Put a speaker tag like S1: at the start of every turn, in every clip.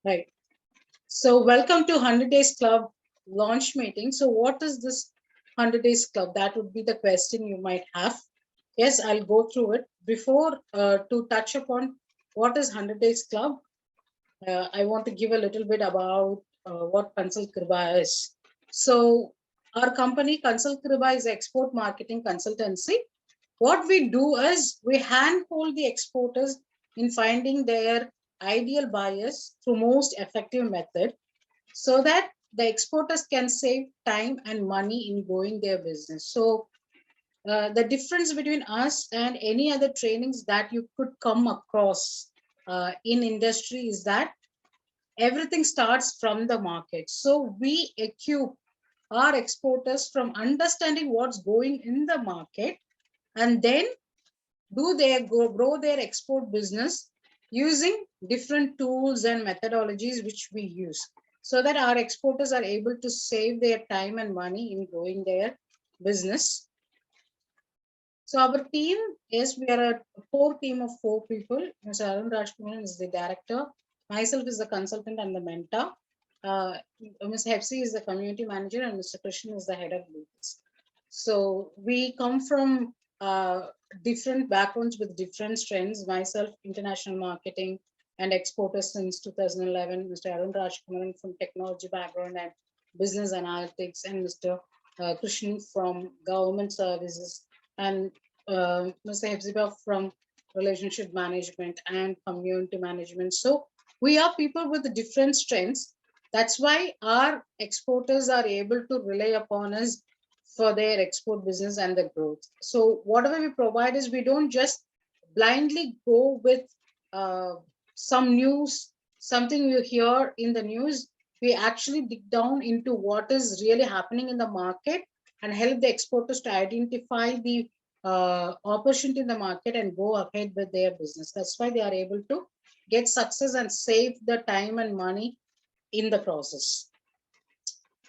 S1: Right. So welcome to 100 Days Club launch meeting. So what is this 100 Days Club? That would be the question you might have. Yes, I'll go through it. Before to touch upon what is 100 Days Club, I want to give a little bit about what Consult Kriba is. So our company, Consult Kriba, is export marketing consultancy. What we do is we handhold the exporters in finding their ideal buyers through most effective method so that the exporters can save time and money in growing their business. So the difference between us and any other trainings that you could come across in industry is that everything starts from the market. So we equip our exporters from understanding what's going in the market, and then do they grow their export business using different tools and methodologies which we use, so that our exporters are able to save their time and money in growing their business. So our team is, we are a core team of 4 people. Mr. Arun Rajkumar is the director. Myself is the consultant and the mentor. Uh, Ms. Hepsi is the community manager and Mr. Krishnan is the head of leaders. So we come from different backgrounds with different strengths. Myself, international marketing and exporter since 2011. Mr. Arun Rajkumar from technology background and business analytics, and Mr. Krishnan from government services, and Mr. Hepzibah from relationship management and community management. So we are people with different strengths. That's why our exporters are able to rely upon us for their export business and the growth. So whatever we provide is, we don't just blindly go with uh, some news, something you hear in the news. We actually dig down into what is really happening in the market and help the exporters to identify the opportunity in the market and go ahead with their business. That's why they are able to get success and save the time and money in the process.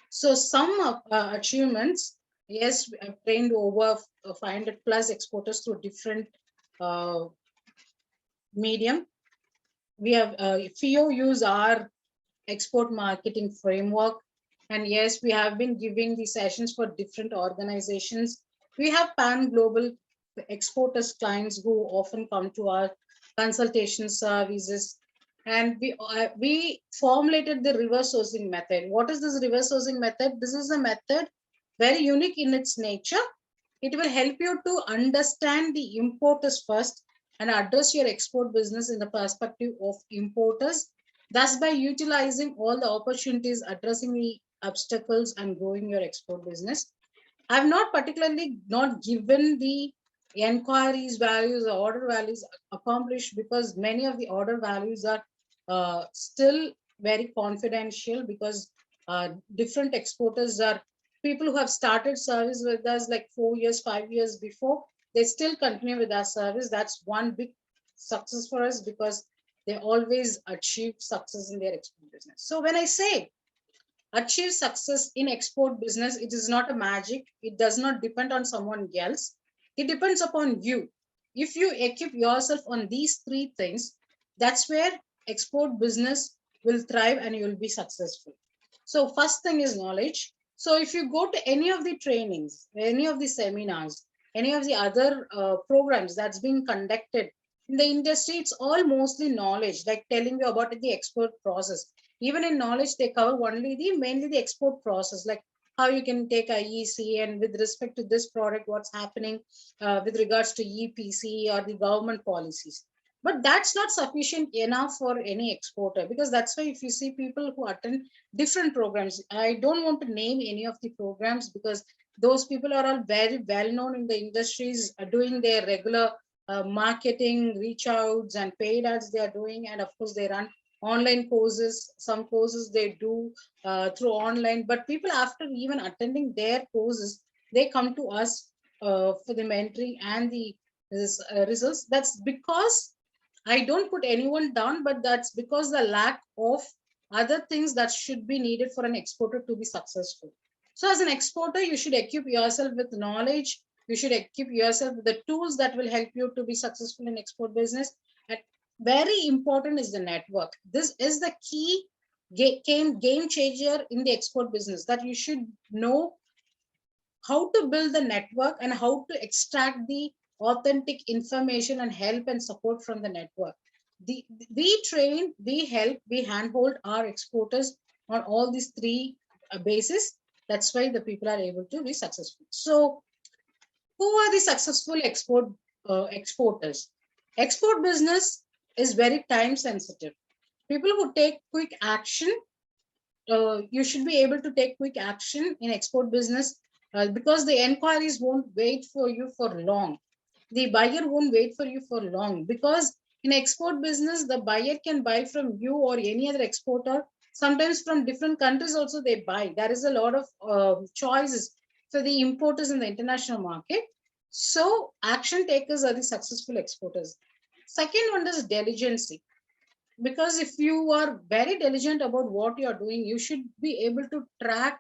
S1: So some achievements, yes, we have trained over 500 plus exporters through different uh, medium. We have FIO use our export marketing framework. And yes, we have been giving the sessions for different organizations. We have pan global exporters clients who often come to our consultation services. And we formulated the reverse sourcing method. What is this reverse sourcing method? This is a method very unique in its nature. It will help you to understand the importers first and address your export business in the perspective of importers, thus by utilizing all the opportunities, addressing the obstacles and growing your export business. I've not particularly not given the inquiries values or order values accomplished, because many of the order values are still very confidential, because different exporters are people who have started service with us like 4 years, 5 years before. They still continue with our service. That's one big success for us, because they always achieve success in their export business. So when I say achieve success in export business, it is not a magic. It does not depend on someone else. It depends upon you. If you equip yourself on these 3 things, that's where export business will thrive and you will be successful. So first thing is knowledge. So if you go to any of the trainings, any of the seminars, any of the other programs that's being conducted in the industry, it's all mostly knowledge, like telling you about the export process. Even in knowledge, they cover only the mainly the export process, like how you can take IEC, and with respect to this product, what's happening with regards to EPC or the government policies. But that's not sufficient enough for any exporter, because that's why if you see people who attend different programs, I don't want to name any of the programs, because those people are all very well known in the industries, doing their regular marketing, reach outs and paid ads they are doing. And of course, they run online courses. Some courses they do through online, but people after even attending their courses, they come to us for the mentoring and the results. That's because I don't put anyone down, but that's because the lack of other things that should be needed for an exporter to be successful. So as an exporter, you should equip yourself with knowledge. You should equip yourself with the tools that will help you to be successful in export business. And Very important is the network. This is the key game changer in the export business, that you should know how to build the network and how to extract the authentic information and help and support from the network. We train, we help, we handhold our exporters on all these three bases. That's why the people are able to be successful. So who are the successful exporters? Export business is very time sensitive. People who take quick action, you should be able to take quick action in export business, because the enquiries won't wait for you for long. The buyer won't wait for you for long, because in export business, the buyer can buy from you or any other exporter. Sometimes from different countries also they buy. There is a lot of choices for the importers in the international market. So action takers are the successful exporters. Second one is diligence, because if you are very diligent about what you are doing, you should be able to track,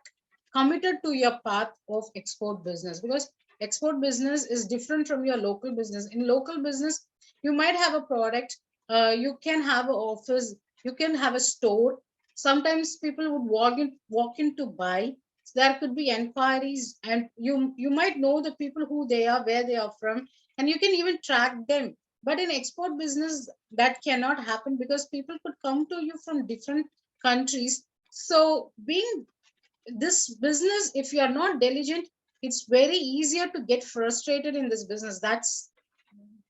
S1: committed to your path of export business, because export business is different from your local business. In local business, you might have a product, you can have an office, you can have a store. Sometimes people would walk in to buy. So there could be inquiries, and you might know the people, who they are, where they are from, and you can even track them. But in export business, that cannot happen, because people could come to you from different countries. So being this business, if you are not diligent, it's very easier to get frustrated in this business. That's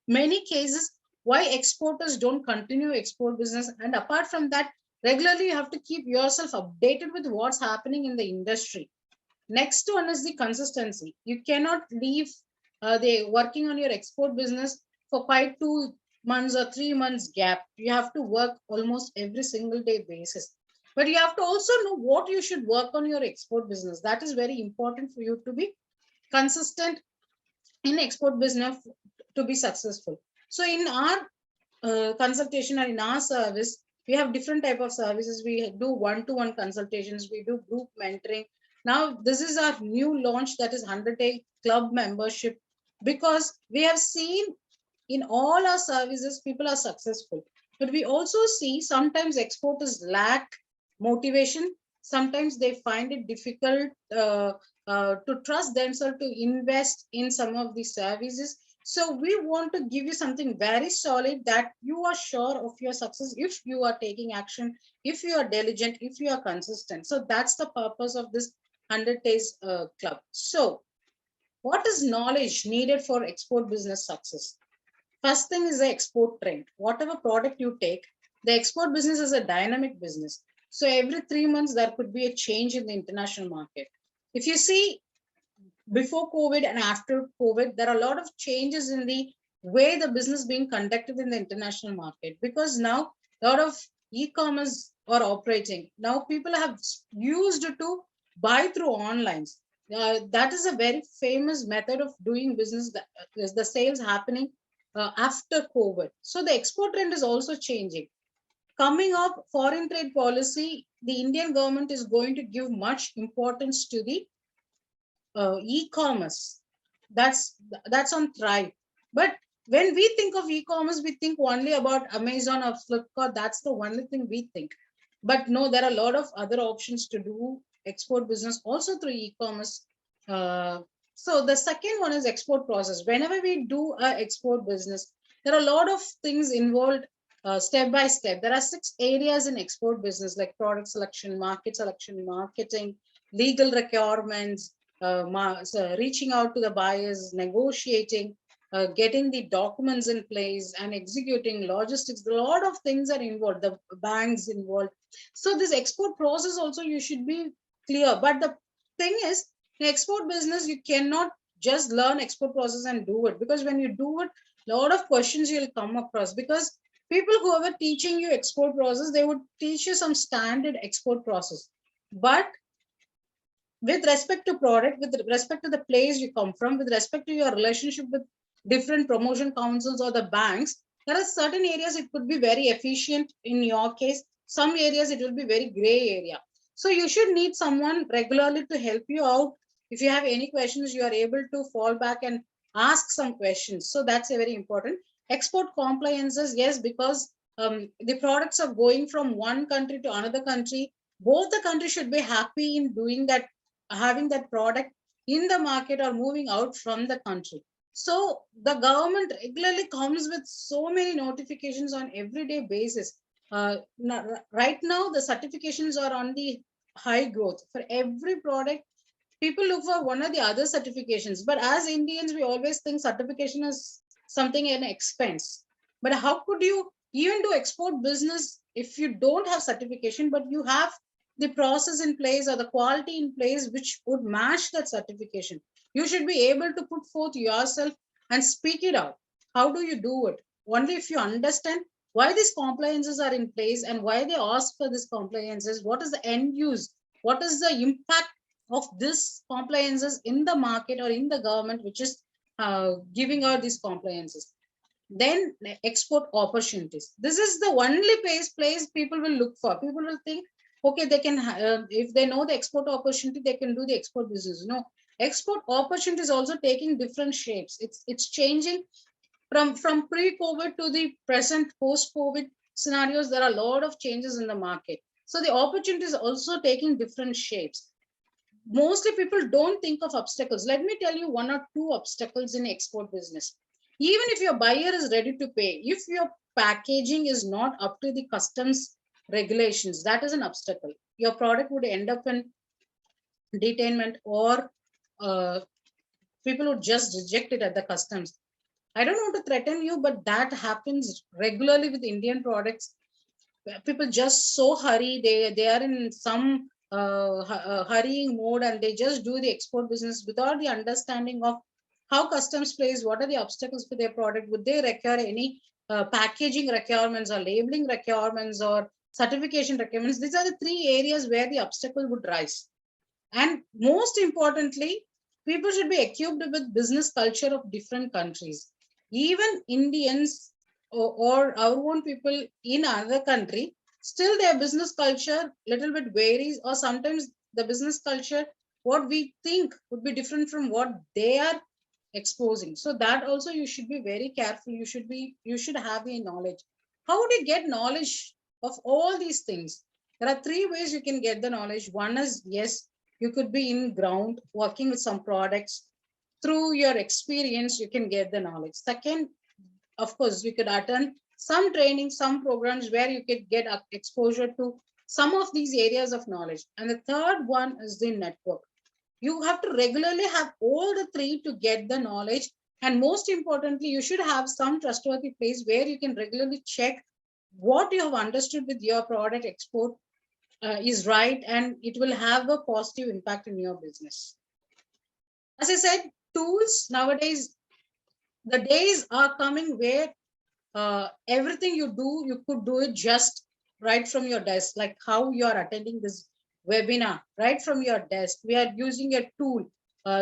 S1: many cases why exporters don't continue export business. And apart from that, regularly you have to keep yourself updated with what's happening in the industry. Next one is the consistency. You cannot leave the working on your export business for quite 2 months or 3 months gap. You have to work almost every single day basis. But you have to also know what you should work on your export business. That is very important for you to be consistent in export business to be successful. So in our consultation or in our service, we have different type of services. We do one-to-one consultations, we do group mentoring. Now this is our new launch, that is 100-day club membership, because we have seen in all our services people are successful, but we also see sometimes exporters lack motivation. Sometimes they find it difficult to trust themselves to invest in some of these services. So we want to give you something very solid, that you are sure of your success if you are taking action, if you are diligent, if you are consistent. So that's the purpose of this 100 days club. So what is knowledge needed for export business success? First thing is the export trend. Whatever product you take, the export business is a dynamic business. So every 3 months, there could be a change in the international market. If you see, before COVID and after COVID, there are a lot of changes in the way the business being conducted in the international market, because now a lot of e-commerce are operating. Now people have used to buy through online. That is a very famous method of doing business. That is the sales happening after COVID. So the export trend is also changing. Coming up, foreign trade policy, the Indian government is going to give much importance to the e-commerce. That's on thrive. But when we think of e-commerce, we think only about Amazon or Flipkart. That's the only thing we think. But no, there are a lot of other options to do export business also through e-commerce. So the second one is export process. Whenever we do a export business, there are a lot of things involved, step by step. There are 6 areas in export business, like product selection, marketing, legal requirements, so reaching out to the buyers, negotiating, getting the documents in place, and executing logistics. A lot of things are involved, the banks involved. So this export process also you should be clear. But the thing is, in export business, you cannot just learn export process and do it, because when you do it, a lot of questions you'll come across, because people who are teaching you export process, they would teach you some standard export process. But with respect to product, with respect to the place you come from, with respect to your relationship with different promotion councils or the banks, there are certain areas it could be very efficient in your case. Some areas it will be very gray area. So you should need someone regularly to help you out. If you have any questions, you are able to fall back and ask some questions. So that's a very important. Export compliances, yes, because the products are going from one country to another country. Both the countries should be happy in doing that, having that product in the market or moving out from the country. So the government regularly comes with so many notifications on everyday basis. Right now, the certifications are on the high growth for every product. People look for one or the other certifications, but as Indians, we always think certification is something an expense. But how could you even do export business if you don't have certification, but you have the process in place or the quality in place which would match that certification? You should be able to put forth yourself and speak it out. How do you do it? Only if you understand why these compliances are in place and why they ask for these compliances, what is the end use, what is the impact of this compliances in the market or in the government which is giving out these compliances. Then export opportunities, this is the only place people will look for. People will think, okay, they can if they know the export opportunity, they can do the export business. No, export opportunity is also taking different shapes. It's changing from pre-COVID to the present post-COVID scenarios. There are a lot of changes in the market, so the opportunity is also taking different shapes. Mostly people don't think of obstacles. Let me tell you one or two obstacles in export business. Even if your buyer is ready to pay, if your packaging is not up to the customs regulations, that is an obstacle. Your product would end up in detainment, or uh, people would just reject it at the customs. I don't want to threaten you, but that happens regularly with Indian products. People just so hurry, they are in some hurrying mode, and they just do the export business without the understanding of how customs plays, what are the obstacles for their product, would they require any packaging requirements or labeling requirements or certification requirements. These are the three areas where the obstacle would rise. And most importantly, people should be equipped with business culture of different countries. Even Indians or our own people in another country, still their business culture little bit varies, or sometimes the business culture, what we think would be different from what they are exposing. So that also you should be very careful. You should have a knowledge. How would you get knowledge of all these things? There are three ways you can get the knowledge. One is, yes, you could be in ground working with some products. Through your experience, you can get the knowledge. Second, of course, you could attend some training, some programs where you could get exposure to some of these areas of knowledge. And the third one is the network. You have to regularly have all the three to get the knowledge. And most importantly, you should have some trustworthy place where you can regularly check what you have understood with your product export is right, and it will have a positive impact in your business. As I said, tools nowadays, the days are coming where everything you do, you could do it just right from your desk, like how you are attending this webinar right from your desk. We are using a tool,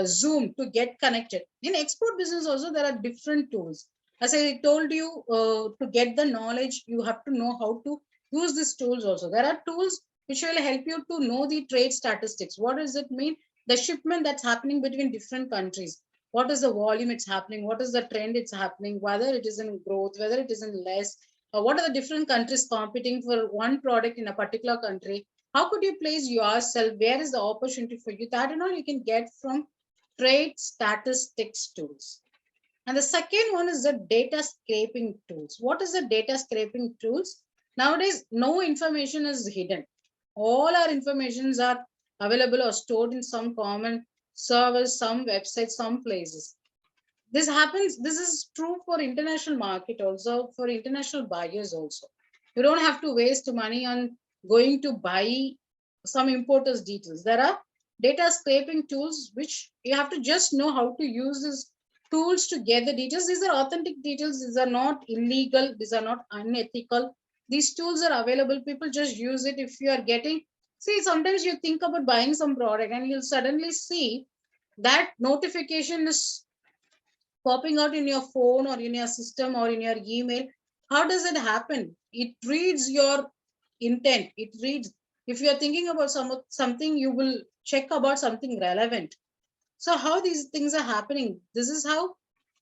S1: Zoom, to get connected. In export business also, there are different tools. As I told you, to get the knowledge, you have to know how to use these tools also. There are tools which will help you to know the trade statistics. What does it mean? The shipment that's happening between different countries, what is the volume it's happening, what is the trend it's happening, whether it is in growth, whether it is in less, what are the different countries competing for one product in a particular country. How could you place yourself, where is the opportunity for you? That and all you can get from trade statistics tools. And the second one is the data scraping tools. What is the data scraping tools? Nowadays, no information is hidden. All our informations are available or stored in some common servers, some websites, some places. This happens, this is true for international market also, for international buyers also. You don't have to waste money on going to buy some importers details. There are data scraping tools which you have to just know how to use these tools to get the details. These are authentic details, these are not illegal, these are not unethical. These tools are available, people just use it. If you are getting, see, sometimes you think about buying some product and you'll suddenly see that notification is popping out in your phone or in your system or in your email. How does it happen? It reads your intent. It reads, if you are thinking about something, you will check about something relevant. So how these things are happening? This is how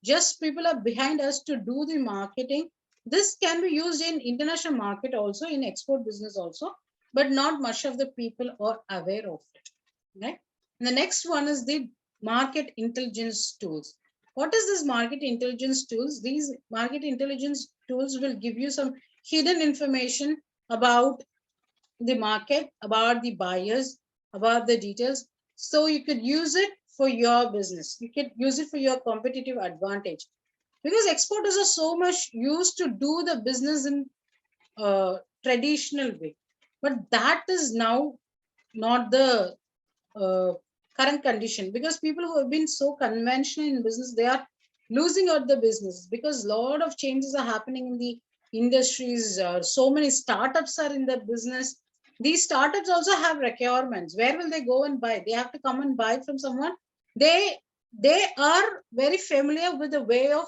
S1: just people are behind us to do the marketing. This can be used in international market also, in export business also, but not much of the people are aware of it. Right? And the next one is the market intelligence tools. What is this market intelligence tools? These market intelligence tools will give you some hidden information about the market, about the buyers, about the details. So you could use it for your business. You could use it for your competitive advantage, because exporters are so much used to do the business in traditional way, but that is now not the uh, current condition, because people who have been so conventional in business, they are losing out the business, because a lot of changes are happening in the industries. So many startups are in the business. These startups also have requirements. Where will they go and buy? They have to come and buy from someone. They are very familiar with the way of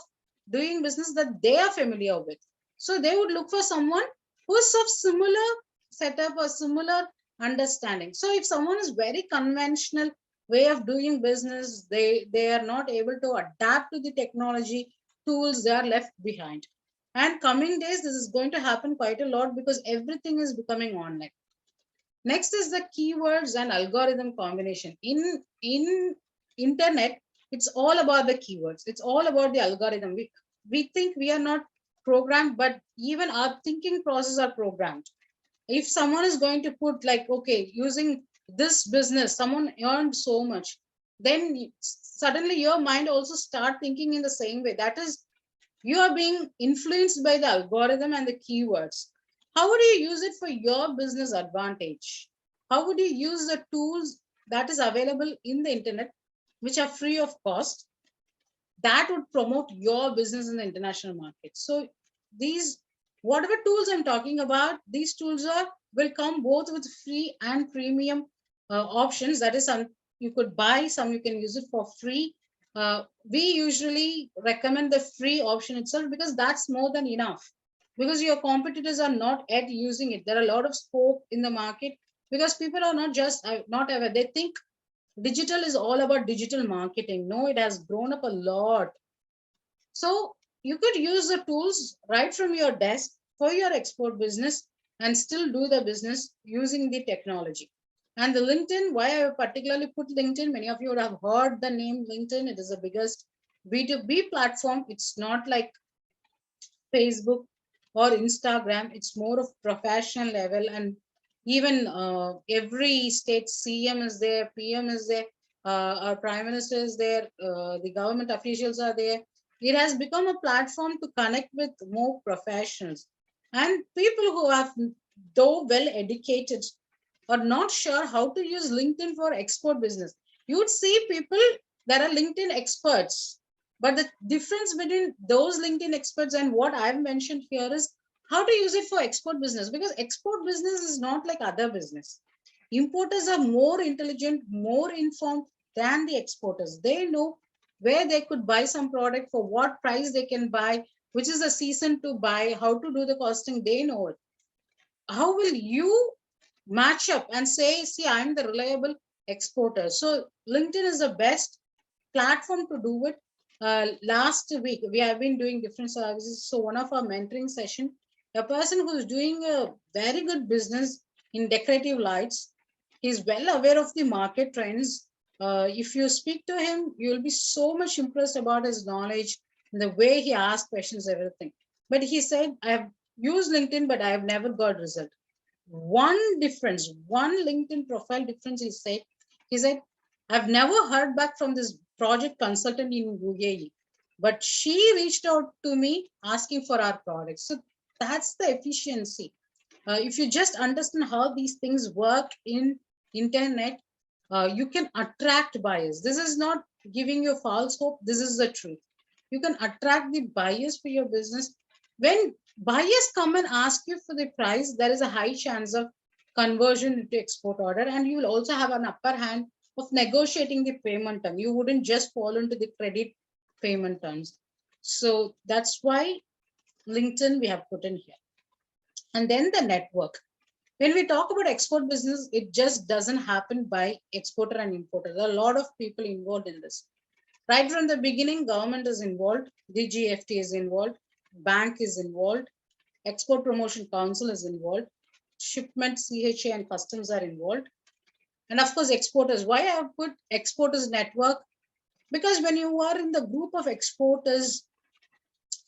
S1: doing business that they are familiar with, so they would look for someone who's of similar setup or similar understanding. So if someone is very conventional way of doing business, they are not able to adapt to the technology tools, they are left behind. And coming days, this is going to happen quite a lot, because everything is becoming online. Next is the keywords and algorithm combination. In internet, it's all about the keywords. It's all about the algorithm. We think we are not programmed, but even our thinking process are programmed. If someone is going to put like, okay, using this business, someone earned so much, then suddenly your mind also start thinking in the same way. That is, you are being influenced by the algorithm and the keywords. How would you use it for your business advantage? How would you use the tools that is available in the internet, which are free of cost, that would promote your business in the international market? So these, whatever tools I'm talking about, these tools are will come both with free and premium options. That is, some you could buy, some you can use it for free. We usually recommend the free option itself, because that's more than enough, because your competitors are not yet using it. There are a lot of scope in the market, because people are not just not aware. They think digital is all about digital marketing. No, it has grown up a lot. So you could use the tools right from your desk for your export business and still do the business using the technology. And the LinkedIn, why I particularly put LinkedIn, many of you would have heard the name LinkedIn. It is the biggest B2B platform. It's not like Facebook or Instagram. It's more of professional level, and even every state CM is there, PM is there, our Prime Minister is there, the government officials are there. It has become a platform to connect with more professionals, and people who have, though well educated, are not sure how to use LinkedIn for export business. You would see people that are LinkedIn experts, but the difference between those LinkedIn experts and what I've mentioned here is how to use it for export business, because export business is not like other business. Importers are more intelligent, more informed than the exporters. They know where they could buy some product, for what price they can buy, which is the season to buy, how to do the costing. They know it. How will you match up and say, see, I'm the reliable exporter? So LinkedIn is the best platform to do it. Last week, we have been doing different services. So one of our mentoring session, a person who's doing a very good business in decorative lights, he's well aware of the market trends. If you speak to him, you'll be so much impressed about his knowledge, the way he asks questions, everything. But he said, I have used LinkedIn, but I have never got result. One difference, one LinkedIn profile difference, he said, I've never heard back from this project consultant in UAE, but she reached out to me asking for our products. So that's the efficiency. If you just understand how these things work in internet, you can attract buyers. This is not giving you false hope. This is the truth. You can attract the buyers for your business. When buyers come and ask you for the price, there is a high chance of conversion into export order, and you will also have an upper hand of negotiating the payment term. You wouldn't just fall into the credit payment terms. So that's why LinkedIn we have put in here. And then the network. When we talk about export business, it just doesn't happen by exporter and importer. There are a lot of people involved in this. Right from the beginning, government is involved, the GFT is involved, bank is involved, Export Promotion Council is involved, shipment, CHA and customs are involved. And of course, exporters. Why I have put exporters network? Because when you are in the group of exporters,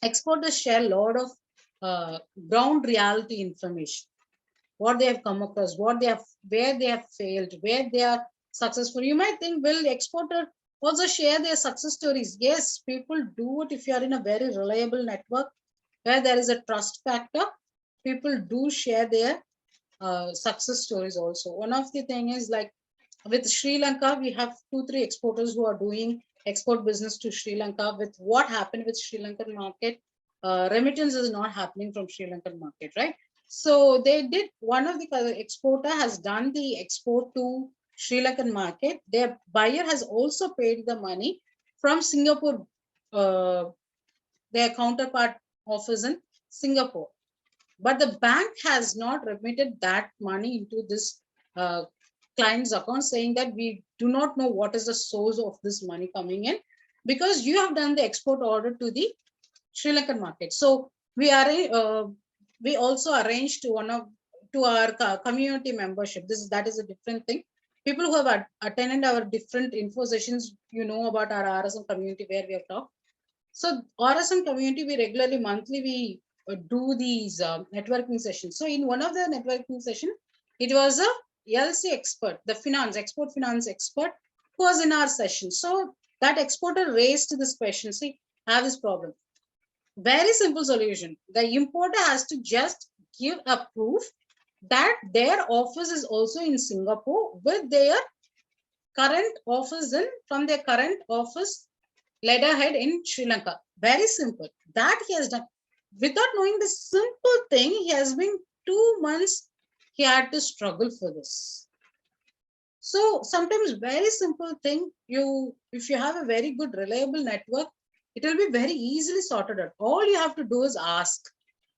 S1: exporters share a lot of ground reality information, what they have come across, what they have, where they have failed, where they are successful. You might think, will the exporter also share their success stories? Yes, people do it if you are in a very reliable network where there is a trust factor. People do share their success stories also. One of the thing is like with Sri Lanka, we have 2-3 exporters who are doing export business to Sri Lanka. With what happened with Sri Lankan market, remittance is not happening from Sri Lankan market, right? So they did, one of the exporter has done the export to Sri Lankan market. Their buyer has also paid the money from Singapore, their counterpart office in Singapore. But the bank has not remitted that money into this client's account, saying that we do not know what is the source of this money coming in, because you have done the export order to the Sri Lankan market. So we also arranged to our community membership. That is a different thing. People who have attended our different info sessions, you know about our RSM community where we have talked. So RSM community, we regularly monthly we do these networking sessions. So in one of the networking session, it was a LC expert, the export finance expert, who was in our session. So that exporter raised this question. See, I have this problem. Very simple solution. The importer has to just give a proof that their office is also in Singapore with their current office from their current office letterhead in Sri Lanka. Very simple. That he has done. Without knowing the simple thing, he has been 2 months, he had to struggle for this. So sometimes very simple thing, if you have a very good reliable network, it will be very easily sorted out. All you have to do is ask.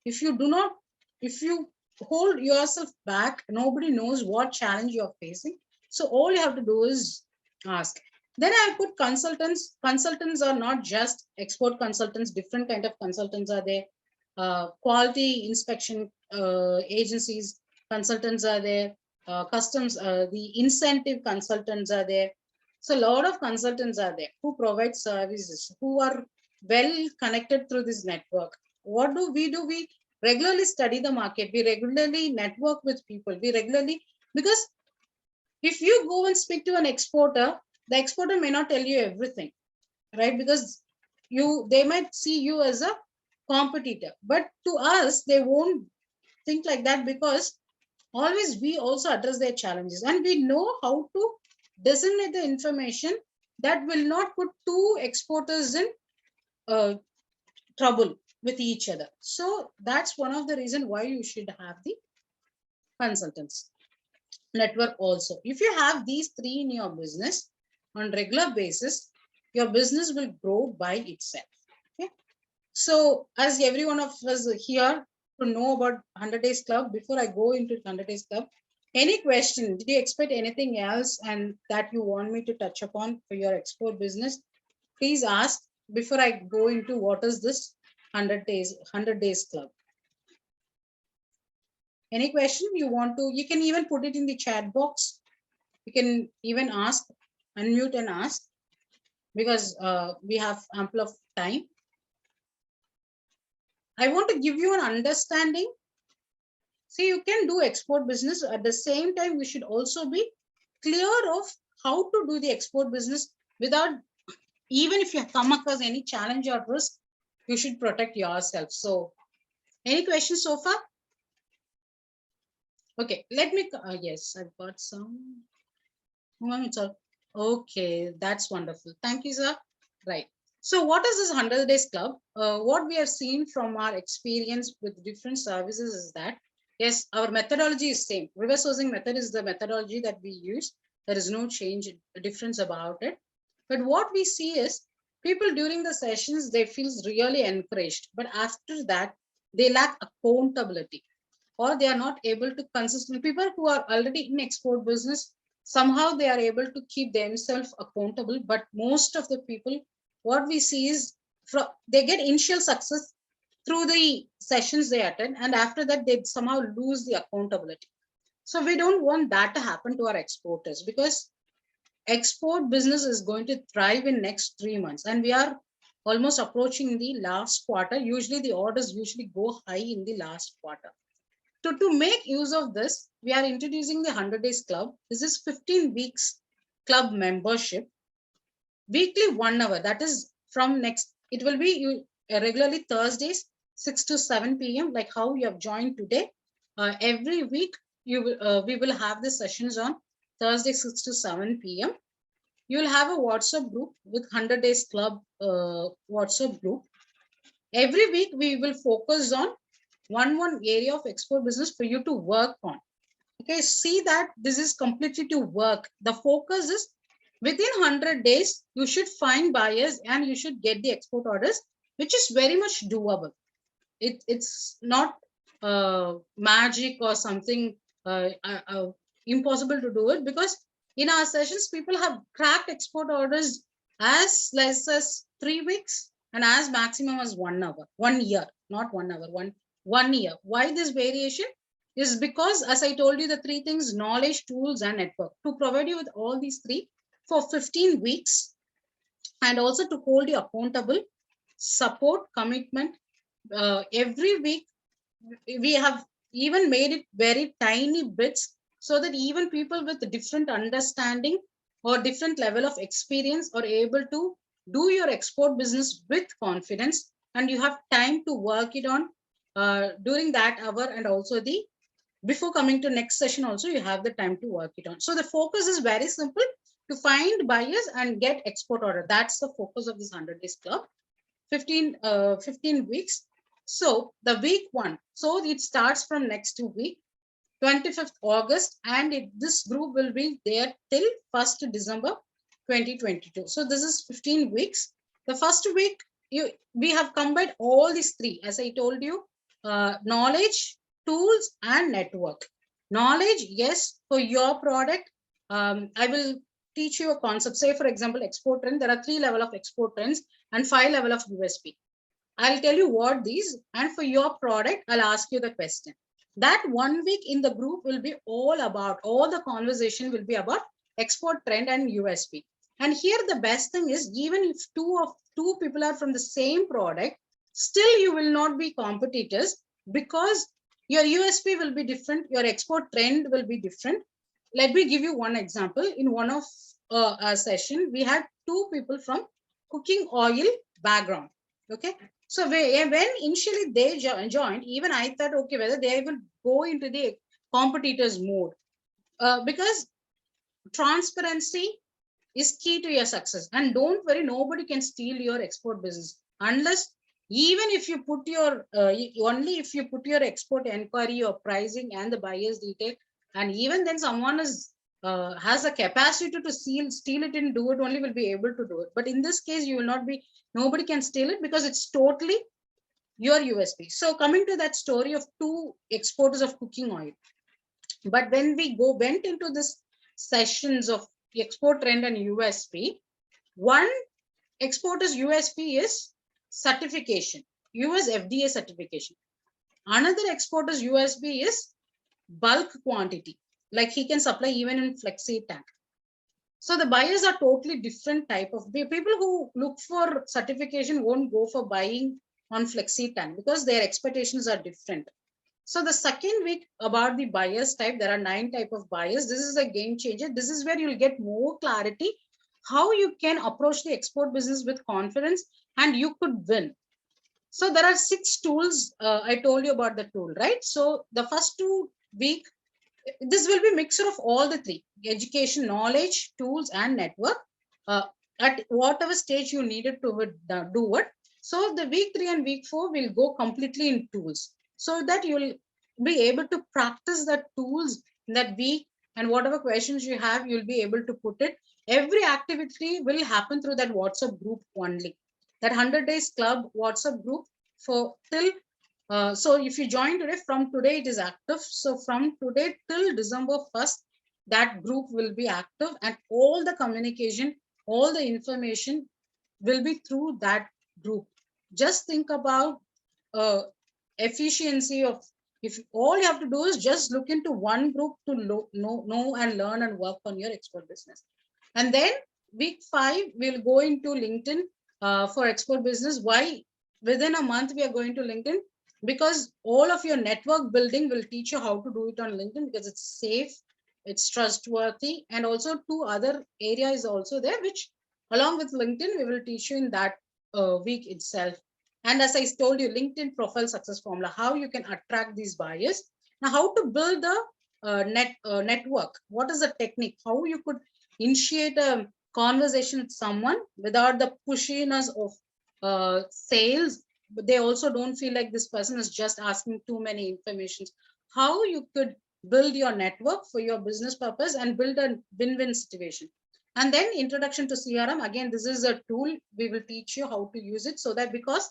S1: If you hold yourself back, nobody knows what challenge you're facing. So all you have to do is ask. Then I put consultants. Consultants are not just export consultants, different kind of consultants are there. Quality inspection agencies, consultants are there. Customs, the incentive consultants are there. So a lot of consultants are there who provide services, who are well connected through this network. What do? We regularly study the market. We regularly network with people. We regularly, because if you go and speak to an exporter, the exporter may not tell you everything, right? Because they might see you as a competitor, but to us, they won't think like that, because always we also address their challenges and we know how to disseminate the information that will not put two exporters in trouble with each other. So that's one of the reasons why you should have the consultants network also. If you have these three in your business on regular basis, your business will grow by itself. Okay. So as every one of us here to know about 100 Days Club, before I go into 100 Days Club, any question? Did you expect anything else and that you want me to touch upon for your export business? Please ask before I go into what is this 100 Days Club. Any question you want to, you can even put it in the chat box. You can even ask, unmute and ask, because we have ample of time. I want to give you an understanding. See, you can do export business. At the same time, we should also be clear of how to do the export business without, even if you come across any challenge or risk, you should protect yourself. So any questions so far? Okay, let me, yes, I've got some. Okay, that's wonderful. Thank you, sir. Right. So what is this 100 Days Club? What we have seen from our experience with different services is that, yes, our methodology is same. Reverse sourcing method is the methodology that we use. There is no change, difference about it. But what we see is people during the sessions, they feel really encouraged. But after that, they lack accountability, or they are not able to consistently. People who are already in export business, somehow they are able to keep themselves accountable. But most of the people, what we see is they get initial success, through the sessions they attend, and after that they somehow lose the accountability. So we don't want that to happen to our exporters, because export business is going to thrive in next 3 months, and we are almost approaching the last quarter. Usually the orders usually go high in the last quarter. To make use of this, we are introducing the 100 days club. This is 15 weeks club membership, weekly 1 hour. That is from next, it will be regularly Thursdays 6 to 7 p.m. like how you have joined today. Every week we will have the sessions on Thursday 6 to 7 p.m. You will have a WhatsApp group with 100 days club WhatsApp group. Every week we will focus on one area of export business for you to work on. Okay, see that this is completely to work. The focus is within 100 days, you should find buyers and you should get the export orders, which is very much doable. It's not magic or something impossible to do it, because in our sessions, people have cracked export orders as less as 3 weeks and as maximum as 1 hour, 1 year, not 1 hour, one year. Why this variation? Is because, as I told you, the three things: knowledge, tools, and network. To provide you with all these three for 15 weeks, and also to hold you accountable, support, commitment. Every week, we have even made it very tiny bits, so that even people with different understanding or different level of experience are able to do your export business with confidence, and you have time to work it on during that hour, and also the before coming to next session also you have the time to work it on. So the focus is very simple: to find buyers and get export order. That's the focus of this 100 days club, 15 weeks. So the week 1, so it starts from next week, 25th August, and this group will be there till 1st December 2022. So this is 15 weeks. The first week, we have combined all these three, as I told you: knowledge, tools, and network. Knowledge, yes, for your product. I will teach you a concept. Say, for example, export trend. There are 3 level of export trends and 5 level of USP. I'll tell you what these, and for your product, I'll ask you the question. That 1 week in the group will be all the conversation will be about export trend and USP. And here the best thing is, even if two people are from the same product, still you will not be competitors, because your USP will be different, your export trend will be different. Let me give you one example. In one of our session, we had 2 people from cooking oil background. Okay, so when initially they joined, even I thought, okay, whether they will go into the competitors mode, because transparency is key to your success. And don't worry, nobody can steal your export business, unless, even if you put your only if you put your export inquiry, your pricing, and the buyer's detail, and even then someone is has a capacity to steal it and do it, only will be able to do it. But in this case, you will not be, nobody can steal it, because it's totally your USP. So coming to that story of 2 exporters of cooking oil, but when we went into this sessions of export trend and USP, one exporter's USP is certification, US FDA certification. Another exporter's USP is bulk quantity, like he can supply even in flexi tank. So the buyers are totally different type of people. Who look for certification won't go for buying on flexi tank, because their expectations are different. So the second week about the buyers type, there are 9 type of buyers. This is a game changer. This is where you'll get more clarity how you can approach the export business with confidence, and you could win. So there are 6 tools. I told you about the tool, right? So the first 2 week, this will be mixture of all the 3: education, knowledge, tools, and network, at whatever stage you needed to do it. So the week 3 and week 4 will go completely in tools, so that you'll be able to practice the tools that week, and whatever questions you have, you'll be able to put it. Every activity will happen through that WhatsApp group only, that 100 days club WhatsApp group, for till so if you join today, from today it is active. So from today till December 1st, that group will be active, and all the communication, all the information will be through that group. Just think about efficiency of, if all you have to do is just look into one group to know and learn and work on your export business. And then week 5, we'll go into LinkedIn for export business. Why? Within a month, we are going to LinkedIn because all of your network building will teach you how to do it on LinkedIn because it's safe, it's trustworthy, and also 2 other areas also there, which along with LinkedIn, we will teach you in that week itself. And as I told you, LinkedIn profile success formula, how you can attract these buyers. Now, how to build the network. What is the technique? How you could initiate a conversation with someone without the pushiness of sales, but they also don't feel like this person is just asking too many information. How you could build your network for your business purpose and build a win-win situation. And then introduction to CRM. Again, this is a tool. We will teach you how to use it so that, because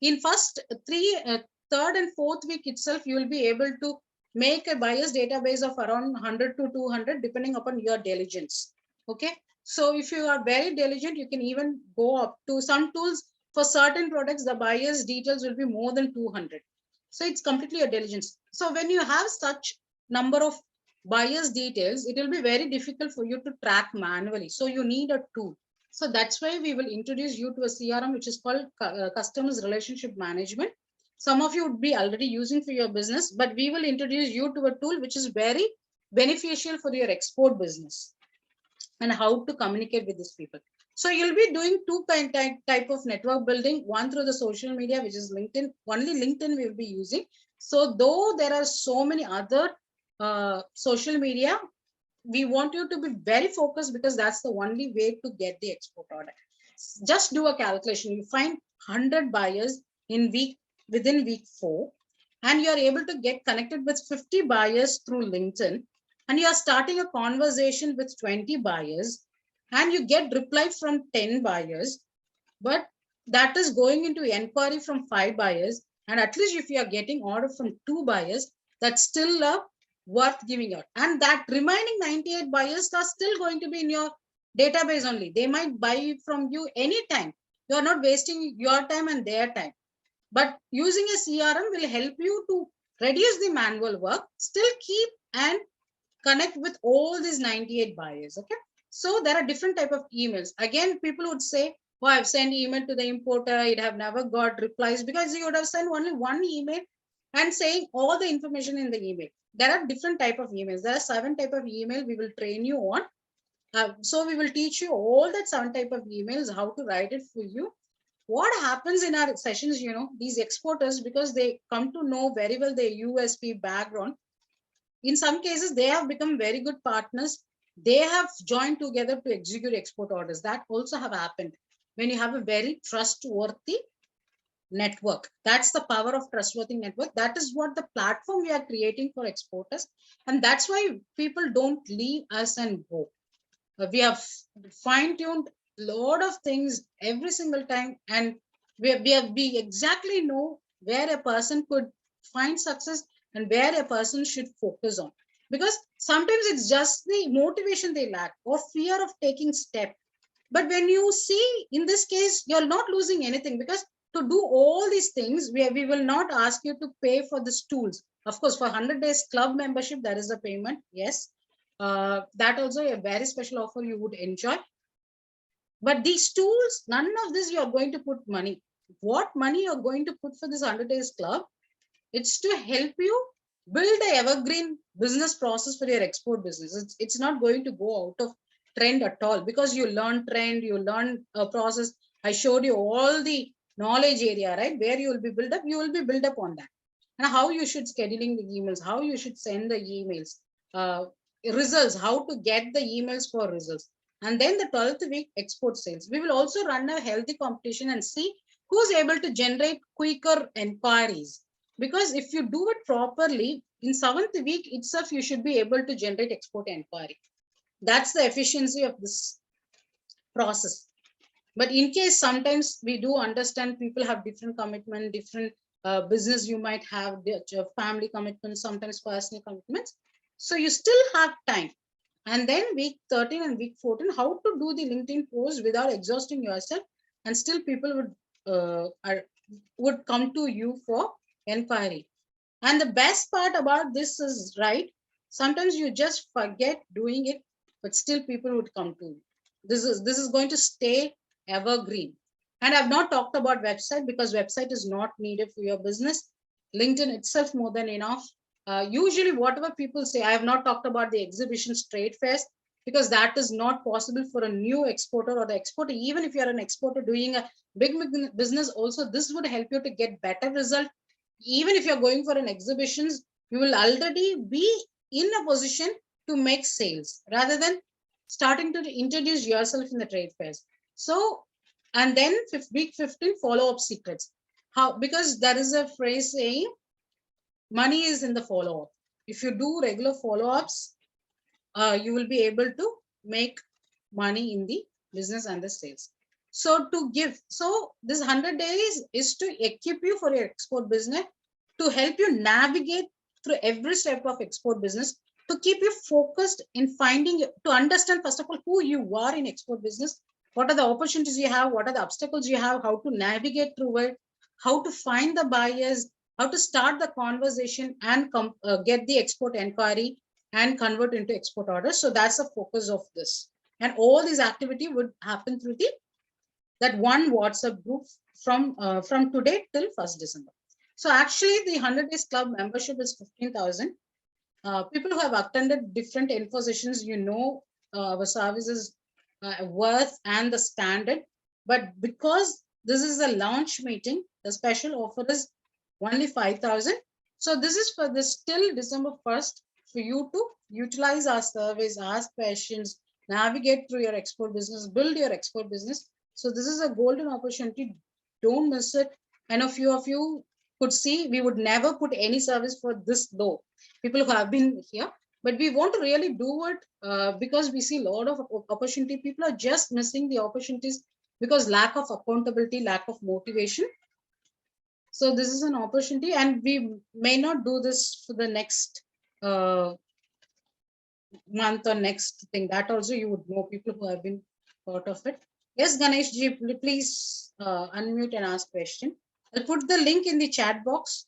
S1: in first 3rd and 4th week itself, you will be able to make a buyers database of around 100 to 200 depending upon your diligence. Okay, so if you are very diligent, you can even go up to some tools. For certain products, the buyers details will be more than 200. So it's completely a diligence. So when you have such number of buyers details, it will be very difficult for you to track manually. So you need a tool. So that's why we will introduce you to a CRM, which is called Customers Relationship Management. Some of you would be already using for your business, but we will introduce you to a tool which is very beneficial for your export business and how to communicate with these people. So you'll be doing 2 type of network building, one through the social media, which is LinkedIn. Only LinkedIn we will be using. So though there are so many other social media, we want you to be very focused because that's the only way to get the export order. Just do a calculation. You find 100 buyers within week 4, and you're able to get connected with 50 buyers through LinkedIn, and you are starting a conversation with 20 buyers, and you get reply from 10 buyers, but that is going into inquiry from 5 buyers. And at least if you are getting order from 2 buyers, that's still worth giving out. And that remaining 98 buyers are still going to be in your database only. They might buy from you anytime. You are not wasting your time and their time. But using a CRM will help you to reduce the manual work, still keep and connect with all these 98 buyers. Okay, so there are different type of emails. Again, people would say, oh, I've sent email to the importer, it have never got replies, because you would have sent only one email and saying all the information in the email. There are different type of emails. There are 7 type of email we will train you on. So we will teach you all that 7 type of emails, how to write it for you. What happens in our sessions, these exporters, because they come to know very well their USP background, in some cases, they have become very good partners. They have joined together to execute export orders. That also have happened when you have a very trustworthy network. That's the power of trustworthy network. That is what the platform we are creating for exporters. And that's why people don't leave us and go. We have fine-tuned a lot of things every single time. And we exactly know where a person could find success and where a person should focus on, because sometimes it's just the motivation they lack or fear of taking step. But when you see in this case, you're not losing anything, because to do all these things, we will not ask you to pay for these tools. Of course, for 100 days club membership, there is a payment. Yes, that also a very special offer you would enjoy. But these tools, none of this you're going to put money. What money you're going to put for this 100 days club, it's to help you build an evergreen business process for your export business. It's not going to go out of trend at all, because you learn trend, you learn a process. I showed you all the knowledge area, right? Where you will be built up, you will be built up on that. And how you should scheduling the emails, how you should send the emails, results, how to get the emails for results. And then the 12th week export sales. We will also run a healthy competition and see who's able to generate quicker inquiries. Because if you do it properly, in 7th week itself, you should be able to generate export inquiry. That's the efficiency of this process. But in case sometimes we do understand people have different commitment, different business you might have, family commitments, sometimes personal commitments. So you still have time. And then week 13 and week 14, how to do the LinkedIn post without exhausting yourself, and still people would come to you for inquiry. And the best part about this is, right, sometimes you just forget doing it, but still people would come to you. This is going to stay evergreen. And I've not talked about website because website is not needed for your business. LinkedIn itself more than enough. Usually whatever people say, I have not talked about the exhibitions, trade fairs, because that is not possible for a new exporter or the exporter. Even if you're an exporter doing a big business also, this would help you to get better result. Even if you're going for an exhibitions, you will already be in a position to make sales rather than starting to introduce yourself in the trade fairs. So, and then week 15, follow-up secrets. How? Because there is a phrase saying money is in the follow-up. If you do regular follow-ups, you will be able to make money in the business and the sales. So to give, so this 100 days is to equip you for your export business, to help you navigate through every step of export business, to keep you focused in finding, to understand first of all who you are in export business, what are the opportunities you have, what are the obstacles you have, how to navigate through it, how to find the buyers, how to start the conversation and get the export inquiry and convert into export orders. So that's the focus of this. And all this activity would happen through the that one WhatsApp group from today till 1st December. So actually the 100 Days Club membership is 15,000. People who have attended different info sessions, you know our services worth and the standard. But because this is a launch meeting, the special offer is only 5,000. So this is for this till December 1st for you to utilize our surveys, ask questions, navigate through your export business, build your export business. So this is a golden opportunity. Don't miss it. And a few of you could see we would never put any service for this low. People who have been here, but we want to really do it because we see a lot of opportunity. People are just missing the opportunities because lack of accountability, lack of motivation. So this is an opportunity, and we may not do this for the next month or next thing. That also you would know people who have been part of it. Yes, Ganesh ji, please unmute and ask question. I'll put the link in the chat box,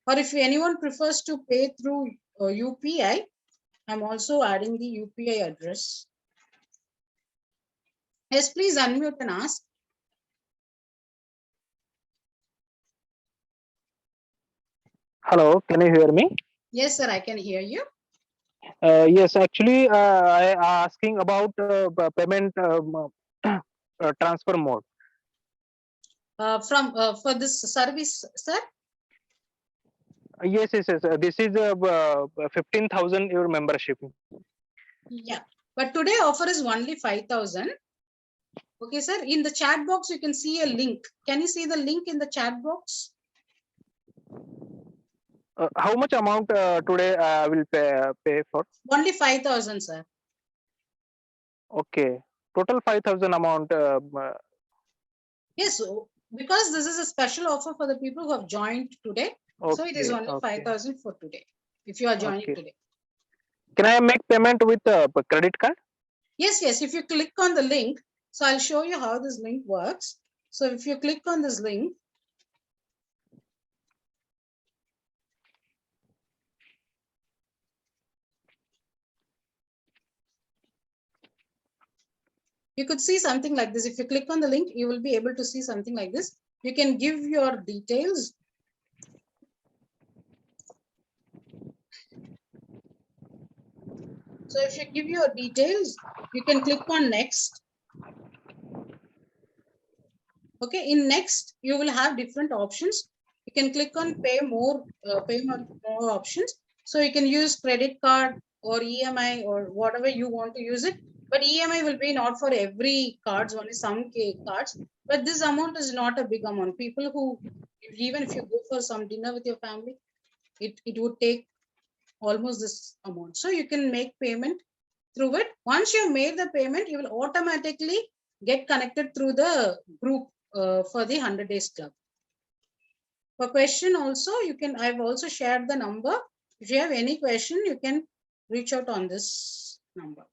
S1: or if anyone prefers to pay through UPI, I'm also adding the UPI address. Yes, please unmute and ask.
S2: Hello, can you hear me?
S1: Yes, sir, I can hear you.
S2: Yes, actually, I asking about payment transfer mode.
S1: For this service, sir?
S2: Yes. This is 15,000 your membership.
S1: Yeah, but today offer is only 5,000. Okay, sir. In the chat box, you can see a link. Can you see the link in the chat box?
S2: How much amount today I will pay for?
S1: Only 5,000, sir.
S2: Okay, total 5,000 amount.
S1: Yes, so because this is a special offer for the people who have joined today. So it is
S2: Okay,
S1: only
S2: okay,
S1: 5,000 for today, if you are joining
S2: okay.
S1: today.
S2: Can I make payment with credit card?
S1: Yes. If you click on the link, so I'll show you how this link works. So if you click on this link, you could see something like this. If you click on the link, you will be able to see something like this. You can give your details. So if you give your details, you can click on next. Okay, in next, you will have different options. You can click on pay more options. So you can use credit card or EMI or whatever you want to use it. But EMI will be not for every cards, only some cards. But this amount is not a big amount. People who, even if you go for some dinner with your family, it would take almost this amount. So you can make payment through it. Once you made the payment, you will automatically get connected through the group for the 100 Days Club. For question also, you can, I've also shared the number. If you have any question, you can reach out on this number.